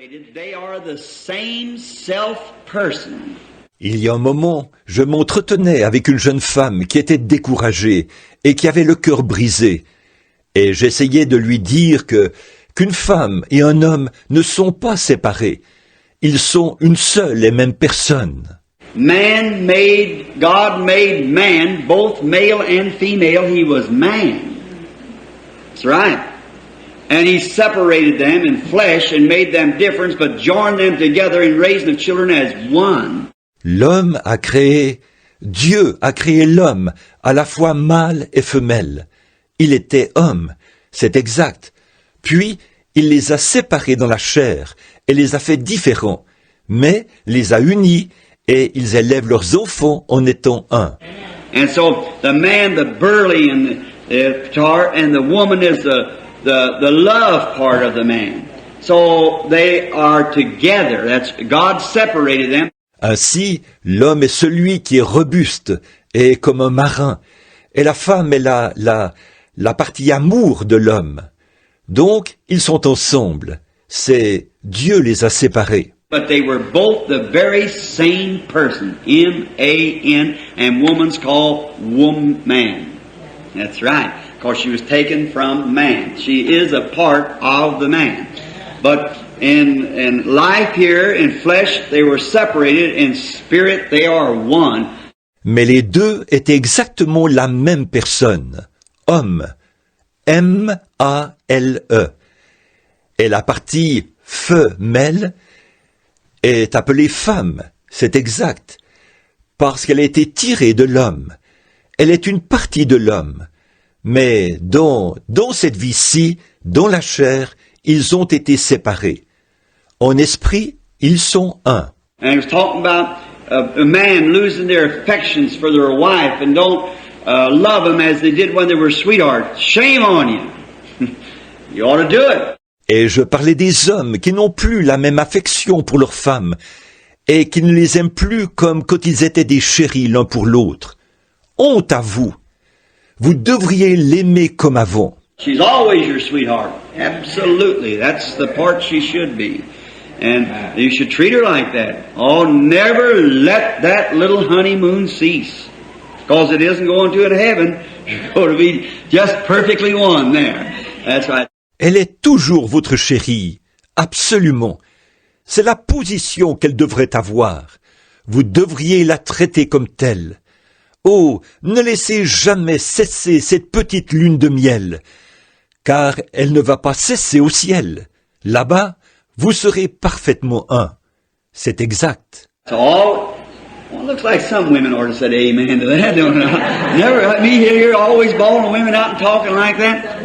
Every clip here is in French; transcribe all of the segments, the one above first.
They are the same self-person. Il y a un moment, je m'entretenais avec une jeune femme qui était découragée et qui avait le cœur brisé. Et j'essayais de lui dire qu'une femme et un homme ne sont pas séparés. Ils sont une seule et même personne. God made man, both male and female, he was man. That's right. And he separated them in flesh and made them different, but joined them together in raising of children as one. L'homme a créé, Dieu a créé l'homme à la fois mâle et femelle. Il était homme, c'est exact. Puis, il les a séparés dans la chair et les a fait différents, mais les a unis et ils élèvent leurs enfants en étant un. And so, the man, the burly and the part, and the woman is the love part of the man. So, they are together. That's, God separated them. Ainsi, l'homme est celui qui est robuste et comme un marin, et la femme est la partie amour de l'homme. Donc, ils sont ensemble. C'est Dieu les a séparés. But they were both the very same person, M-A-N, and woman's called woman. That's right, because she was taken from man. She is a part of the man. But in life here, in flesh, they were separated. In spirit, they are one. Mais les deux étaient exactement la même personne. Homme. M-A-L-E. Et la partie femelle est appelée femme. C'est exact. Parce qu'elle a été tirée de l'homme. Elle est une partie de l'homme. Mais dans cette vie-ci, dans la chair, ils ont été séparés. En esprit, ils sont un. And he was talking about a man losing their affections for their wife and don't love them as they did when they were sweethearts. Shame on you. You ought to do it. Et je parlais des hommes qui n'ont plus la même affection pour leurs femmes et qui ne les aiment plus comme quand ils étaient des chéris l'un pour l'autre. Honte à vous. Vous devriez l'aimer comme avant. She's always your sweetheart. Absolutely. That's the part she should be. And you should treat her like that. Oh, never let that little honeymoon cease. Because it isn't going to heaven. You're going to be just perfectly one there. That's right. Elle est toujours votre chérie. Absolument. C'est la position qu'elle devrait avoir. Vous devriez la traiter comme telle. Oh, ne laissez jamais cesser cette petite lune de miel, car elle ne va pas cesser au ciel. Là-bas, vous serez parfaitement un. C'est exact. So well, it looks like some women ought to say amen to that, don't it? Never let me hear always bawling women out and talking like that.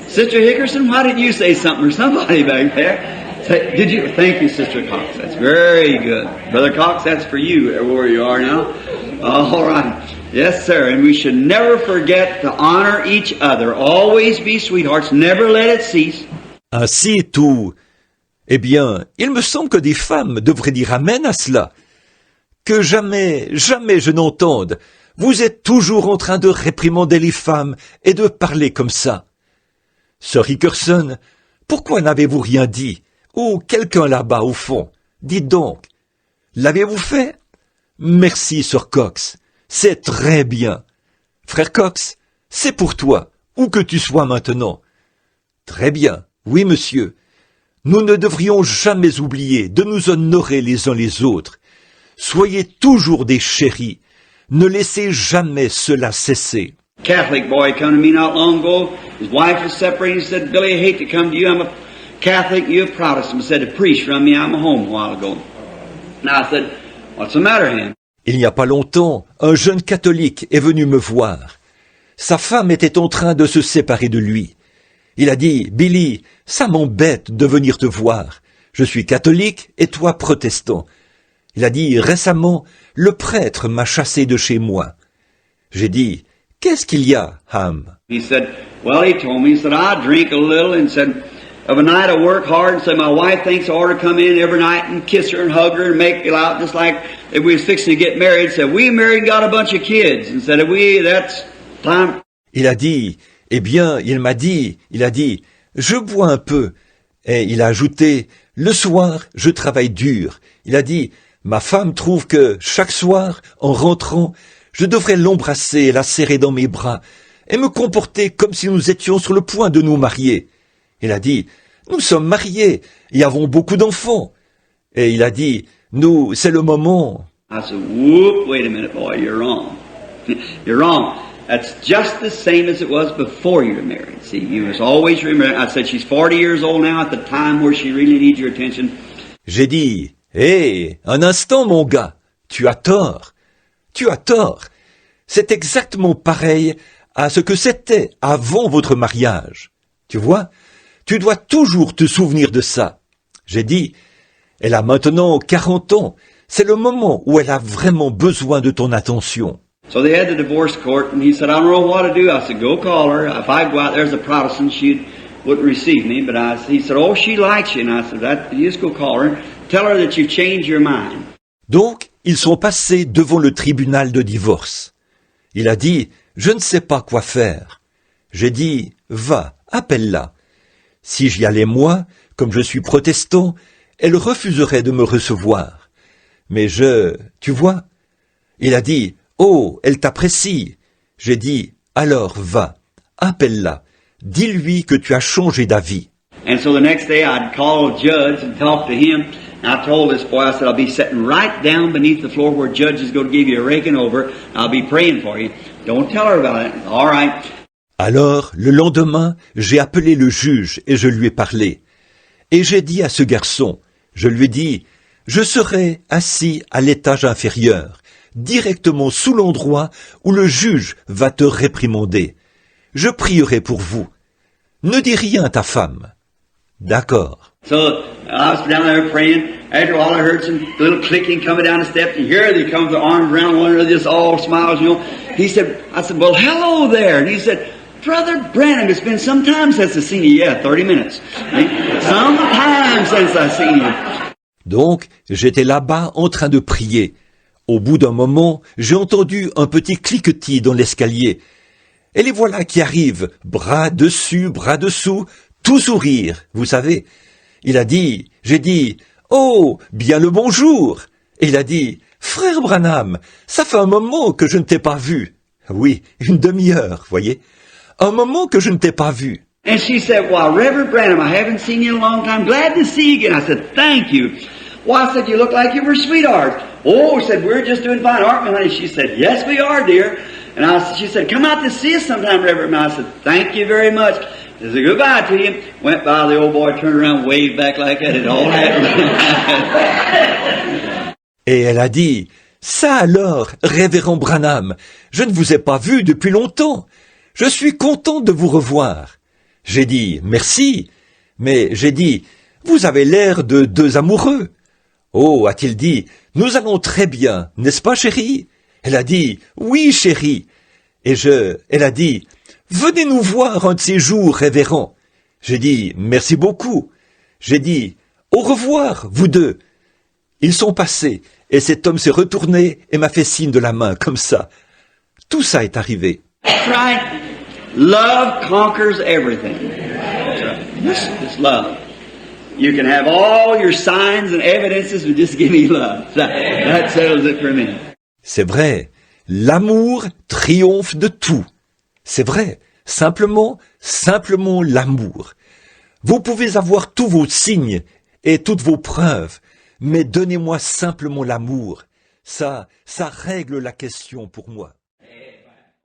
Sister Hickerson, why didn't you say something, or somebody back there? Did you? Thank you, Sister Cox. That's very good. Brother Cox, that's for you, where you are now. All right. Yes, sir. And we should never forget to honor each other. Always be sweethearts. Never let it cease. Ainsi tout. Eh bien, il me semble que des femmes devraient dire amen à cela. Que jamais je n'entende. Vous êtes toujours en train de réprimander les femmes et de parler comme ça. Sir Hickerson, pourquoi n'avez-vous rien dit? Ou quelqu'un là-bas au fond. Dites donc. L'avez-vous fait? Merci, Sir Cox. C'est très bien. Frère Cox, c'est pour toi, où que tu sois maintenant. Très bien. Oui, monsieur. Nous ne devrions jamais oublier de nous honorer les uns les autres. Soyez toujours des chéris. Ne laissez jamais cela cesser. Catholic boy come to me not long ago. His wife was separated. He said, Billy, I hate to come to you. I'm a Catholic, you a Protestant. He said, a priest from me. I'm home a while ago. And I said, what's the matter, him? Il n'y a pas longtemps, un jeune catholique est venu me voir. Sa femme était en train de se séparer de lui. Il a dit, Billy, ça m'embête de venir te voir. Je suis catholique et toi protestant. Il a dit, récemment, le prêtre m'a chassé de chez moi. J'ai dit, qu'est-ce qu'il y a, Ham? He said, well, he told me, he said, I drink a little, and said, of a night I work hard, and said, my wife thinks I ought to come in every night and kiss her and hug her and make it out just like if we was fixing to get married. Said, we married and got a bunch of kids. And said, that's time. Il a dit, eh bien, il a dit, je bois un peu, Et il a ajouté, le soir, je travaille dur. Il a dit, ma femme trouve que chaque soir, en rentrant, je devrais l'embrasser et la serrer dans mes bras et me comporter comme si nous étions sur le point de nous marier. Il a dit, nous sommes mariés et avons beaucoup d'enfants. Et il a dit, nous, c'est le moment. I said, whoop, wait a minute, boy, you're wrong. You're wrong. That's just the same as it was before you were married. See, you must always remember, I said she's 40 years old now at the time where she really needs your attention. J'ai dit, hé, un instant, mon gars, tu as tort. Tu as tort. C'est exactement pareil à ce que c'était avant votre mariage. Tu vois, tu dois toujours te souvenir de ça. J'ai dit, elle a maintenant 40 ans. C'est le moment où elle a vraiment besoin de ton attention. So they had the divorce court, and he said, I don't know what to do. I said, go call her. If I go out there as a Protestant, she wouldn't receive me. But he said, oh, she likes you. And I said, you just go call her. Tell her that you've changed your mind. Donc, ils sont passés devant le tribunal de divorce. Il a dit, je ne sais pas quoi faire. J'ai dit, va, appelle-la. Si j'y allais moi, comme je suis protestant, elle refuserait de me recevoir. Mais tu vois, il a dit, oh, elle t'apprécie. J'ai dit, alors va, appelle-la, dis-lui que tu as changé d'avis. And so the next day I'd call a judge and talk to him. And I told this boy, I said, I'll be sitting right down beneath the floor where judge is going to give you a raking over. I'll be praying for you. Don't tell her about it. All right. Alors, le lendemain, j'ai appelé le juge et je lui ai parlé. Et j'ai dit à ce garçon, je lui ai dit, je serai assis à l'étage inférieur, directement sous l'endroit où le juge va te réprimander. Je prierai pour vous. Ne dis rien à ta femme. D'accord. So I was down there praying. After a while, I heard some little clicking coming down the steps, and here they come with their arms around one another, just all smiles, you know. I said, well, hello there. And he said, Brother Branham, it's been some time since I've seen you. Yeah, 30 minutes. Some time since I've seen you. Donc, j'étais là-bas en train de prier. Au bout d'un moment, j'ai entendu un petit cliquetis dans l'escalier. Et les voilà qui arrivent, bras dessus, bras dessous, tout sourire, vous savez. J'ai dit, oh, bien le bonjour. Et il a dit, frère Branham, ça fait un moment que je ne t'ai pas vu. Oui, une demi-heure, voyez. Un moment que je ne t'ai pas vu. And she said, well, Reverend Branham, I haven't seen you in a long time. Glad to see you again. I said, thank you. Well, I said, you look like you were sweethearts. Oh, I said, we're just doing fine, aren't we, honey? She said, yes, we are, dear. And she said, come out to see us sometime, Reverend. And I said, thank you very much. I said, goodbye to you. Went by, the old boy turned around, waved back like that. It all happened. Et elle a dit, ça alors, révérend Branham, je ne vous ai pas vu depuis longtemps. Je suis content de vous revoir. J'ai dit, merci. Mais j'ai dit, vous avez l'air de deux amoureux. Oh, a-t-il dit, nous allons très bien, n'est-ce pas, chérie? Elle a dit, oui, chérie. Et elle a dit, venez nous voir un de ces jours, révérend. J'ai dit, merci beaucoup. J'ai dit, au revoir, vous deux. Ils sont passés, et cet homme s'est retourné et m'a fait signe de la main, comme ça. Tout ça est arrivé. That's right. Love conquers everything. That's right. It's love. You can have all your signs and evidences, but just give me love. That settles it for me. C'est vrai, l'amour triomphe de tout. C'est vrai, simplement l'amour. Vous pouvez avoir tous vos signes et toutes vos preuves, mais donnez-moi simplement l'amour. Ça règle la question pour moi.